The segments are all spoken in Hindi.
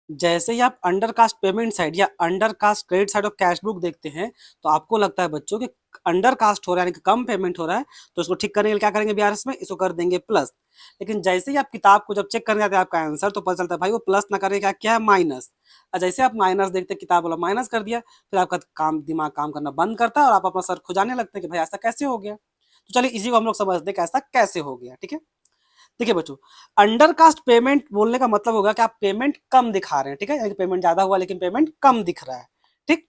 जैसे ही आप अंडर कास्ट पेमेंट साइड या under cost credit side of cash book देखते हैं, तो आपको लगता है बच्चों कि अंडर कास्ट हो रहा है, यानी कि कम पेमेंट हो रहा है, तो इसको ठीक करने के लिए क्या करेंगे बीआरएस में, इसको कर देंगे प्लस। लेकिन जैसे ही आप किताब को जब चेक करने जाते हैं आपका आंसर, तो पता चलता है भाई वो प्लस ना करके क्या क्या है, माइनस। और जैसे आप माइनस देखते हैं, किताब वाला माइनस कर दिया, फिर आपका दिमाग काम करना बंद करता है और आप अपना सर खुजाने लगते हैं कि भाई ऐसा कैसे हो गया। तो चलिए इसी को हम लोग समझते हैं कि ऐसा कैसे हो गया। ठीक है, देखिए बच्चों, अंडरकास्ट पेमेंट बोलने का मतलब होगा कि आप पेमेंट कम दिखा रहे हैं। ठीक है, यानी कि पेमेंट ज्यादा हुआ लेकिन पेमेंट कम दिख रहा है। ठीक,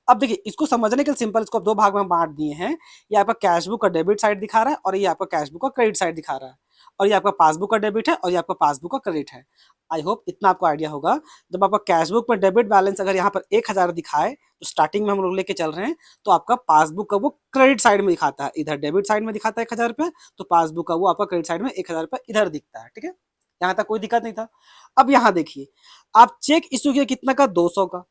अब देखिए इसको समझने के लिए सिंपल इसको दो भाग में बांट दिए हैं। ये आपका कैश बुक का डेबिट साइड दिखा रहा है और ये आपका कैश बुक का क्रेडिट साइड दिखा रहा है। और ये आपका पासबुक का डेबिट है और ये आपका पासबुक का क्रेडिट है। आई होप इतना आपको आइडिया होगा। जब आपका कैश बुक में डेबिट बैलेंस अगर यहाँ पर 1000 दिखाए, तो स्टार्टिंग में हम लोग लेके चल रहे हैं, तो आपका पासबुक का वो क्रेडिट साइड में दिखाता है, इधर डेबिट साइड में दिखाता है 1000 रुपये, तो पासबुक का वो आपका क्रेडिट साइड में 1000 रुपये इधर दिखता है। ठीक है, यहाँ तक कोई दिक्कत नहीं था। अब यहाँ देखिए, आप चेक इशू किया कितना का, 200 का,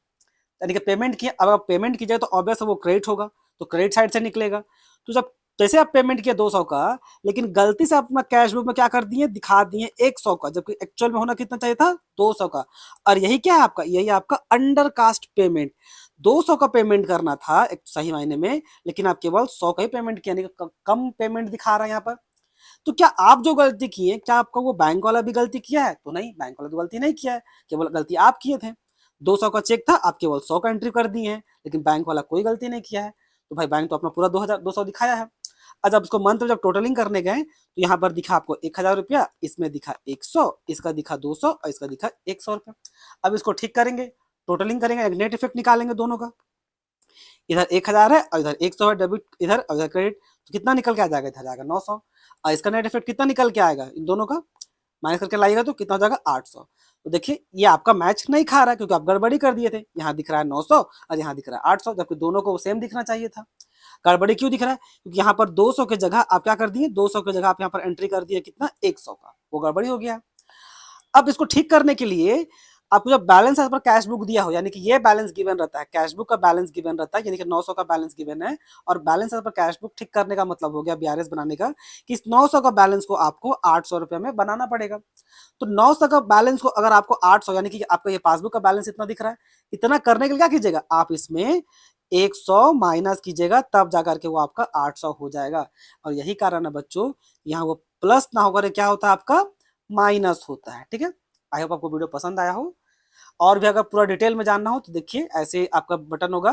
यानी कि पेमेंट किया। अब आप पेमेंट कीजिए तो ऑब्वियस वो क्रेडिट होगा, तो क्रेडिट साइड से निकलेगा। तो जब जैसे आप पेमेंट किया 200 का, लेकिन गलती से आप अपना कैश बुक में क्या कर दिए, दिखा दिए 100 का, जबकि एक्चुअल में होना कितना चाहिए था, 200 का। और यही क्या है आपका, यही आपका अंडर कास्ट पेमेंट। 200 का पेमेंट करना था एक सही मायने में, लेकिन आप केवल 100 का ही पेमेंट किया, यानी कि कम पेमेंट दिखा रहा है यहाँ पर। तो क्या आप जो गलती किए, क्या आपका वो बैंक वाला भी गलती किया है, तो नहीं, बैंक वाला तो गलती नहीं किया है, केवल गलती आप किए थे। 200 का चेक था, आप केवल 100 का एंट्री कर दिए हैं, लेकिन बैंक वाला कोई गलती नहीं किया है। तो भाई बैंक तो अपना पूरा 200 दिखाया है। अब जब उसको मंथ में जब टोटलिंग करने गए, तो यहाँ पर दिखा आपको 1000 रुपया, इसमें दिखा 100, इसका दिखा 200 और इसका दिखा 100 रुपया। अब इसको ठीक करेंगे, टोटलिंग करेंगे, नेट इफेक्ट निकालेंगे दोनों का। इधर 1000 है और इधर 100 है डेबिट, इधर और इधर क्रेडिट, तो कितना निकल के आ जाएगा, इधर जाएगा 900। और इसका नेट इफेक्ट कितना निकल के आएगा, इन दोनों का माइनस करके लाइएगा तो कितना हो जाएगा, 800। तो देखिए ये आपका मैच नहीं खा रहा है, क्योंकि आप गड़बड़ी कर दिए थे। यहाँ दिख रहा है 900 और यहाँ दिख रहा है 800, जबकि दोनों को सेम दिखना चाहिए था। गड़बड़ी क्यों दिख रहा है, क्योंकि यहाँ पर 200 की जगह आप क्या कर दिए, 200 की जगह आप यहाँ पर एंट्री कर दिए कितना, 100 का, वो गड़बड़ी हो गया। अब इसको ठीक करने के लिए आपको जब बैलेंस पर कैश बुक दिया हो, यानी कि ये बैलेंस गिवन रहता है, कैश बुक का बैलेंस गिवन रहता है, यानी कि 900 का बैलेंस गिवन है, और बैलेंस पर कैश बुक ठीक करने का मतलब हो गया बीआरएस बनाने का, कि इस 900 का बैलेंस को आपको 800 रुपए में बनाना पड़ेगा। तो 900 का बैलेंस को अगर आपको 800, यानी कि आपका ये पासबुक का बैलेंस इतना दिख रहा है, इतना करने के लिए क्या कीजिएगा, आप इसमें 100 माइनस कीजिएगा, तब जाकर के वो आपका 800 हो जाएगा। और यही कारण है बच्चों, यहाँ वो प्लस ना होकर क्या होता है, आपका माइनस होता है। ठीक है, आई होप आपको वीडियो पसंद आया हो। और भी अगर पूरा डिटेल में जानना हो तो देखिए, ऐसे आपका बटन होगा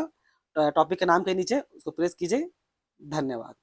टॉपिक के नाम के नीचे, उसको प्रेस कीजिए। धन्यवाद।